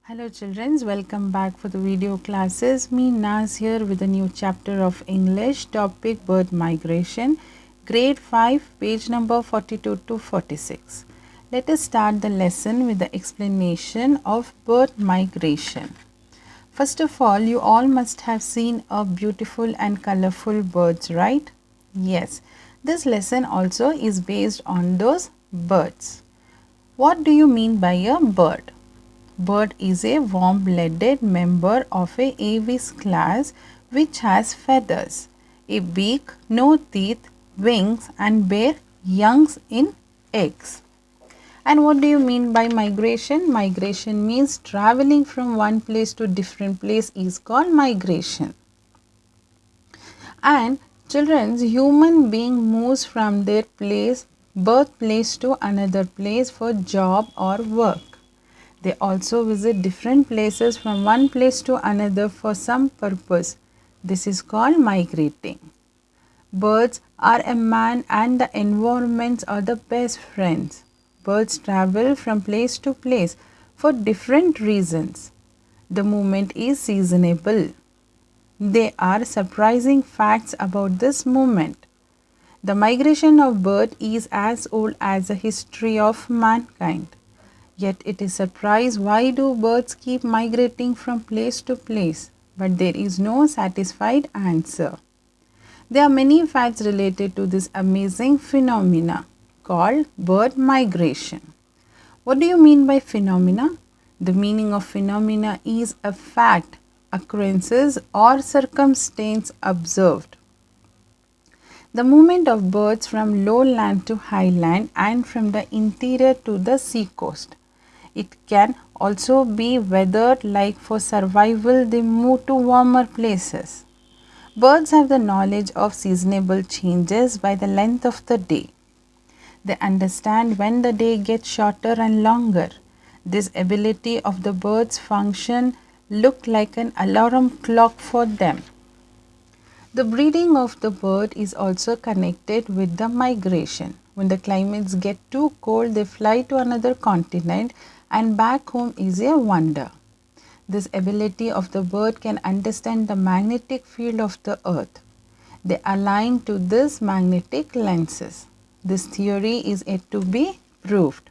Hello children, welcome back for the video classes. Me Naz here with a new chapter of English, topic bird migration, grade 5, page number 42 to 46. Let us start the lesson with the explanation of bird migration. First of all, you all must have seen a beautiful and colorful birds, right? Yes, this lesson also is based on those birds. What do you mean by a bird? Bird is a warm-blooded member of a aves class which has feathers, a beak, no teeth, wings and bear youngs in eggs. And what do you mean by migration? Migration means traveling from one place to different place is called migration. And children's human being moves from their birthplace to another place for job or work. They also visit different places from one place to another for some purpose. This is called migrating. Birds are a man and the environment are the best friends. Birds travel from place to place for different reasons. The movement is seasonable. There are surprising facts about this movement. The migration of birds is as old as the history of mankind. Yet it is surprised why do birds keep migrating from place to place, but there is no satisfied answer. There are many facts related to this amazing phenomena called bird migration. What do you mean by phenomena? The meaning of phenomena is a fact, occurrences or circumstance observed. The movement of birds from lowland to highland and from the interior to the seacoast. It can also be weathered like for survival they move to warmer places. Birds have the knowledge of seasonable changes by the length of the day. They understand when the day gets shorter and longer. This ability of the birds function look like an alarm clock for them. The breeding of the bird is also connected with the migration. When the climates get too cold, they fly to another continent and back home is a wonder. This ability of the bird can understand the magnetic field of the earth. They align to this magnetic lenses. This theory is yet to be proved.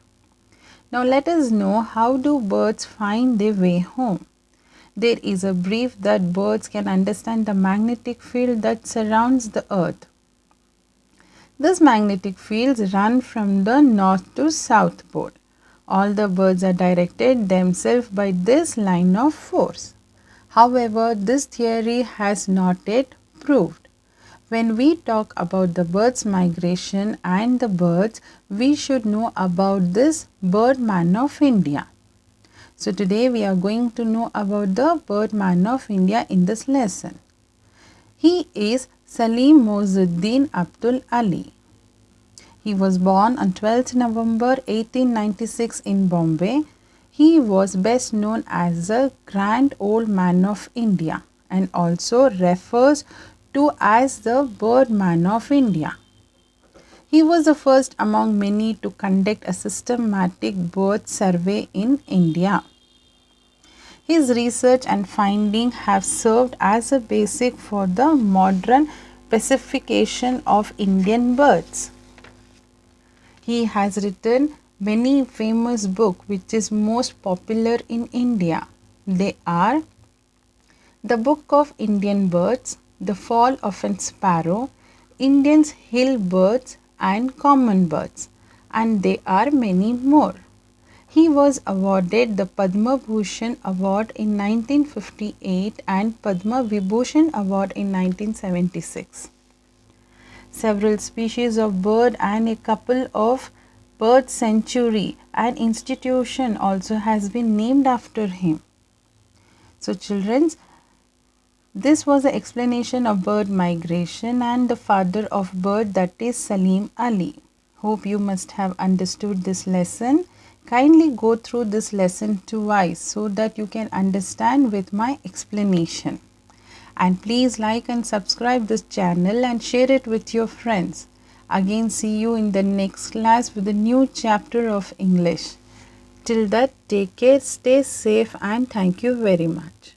Now let us know how do birds find their way home. There is a belief that birds can understand the magnetic field that surrounds the earth. These magnetic fields run from the north to south pole. All the birds are directed themselves by this line of force. However, this theory has not yet proved. When we talk about the birds' migration and the birds, we should know about this Birdman of India. So today we are going to know about the Birdman of India in this lesson. He is Salim Mozuddin Abdul Ali. He was born on 12th November 1896 in Bombay. He was best known as the Grand Old Man of India and also refers to as the Birdman of India. He was the first among many to conduct a systematic bird survey in India. His research and findings have served as a basic for the modern classification of Indian birds. He has written many famous books which is most popular in India. They are The Book of Indian Birds, The Fall of a Sparrow, Indians Hill Birds and Common Birds, and there are many more. He was awarded the Padma Bhushan Award in 1958 and Padma Vibhushan Award in 1976. Several species of bird and a couple of bird sanctuary and institution also has been named after him. So children, this was the explanation of bird migration and the father of bird, that is Salim Ali. Hope you must have understood this lesson. Kindly go through this lesson twice so that you can understand with my explanation. And please like and subscribe this channel and share it with your friends. Again, see you in the next class with a new chapter of English. Till that, take care, stay safe, and thank you very much.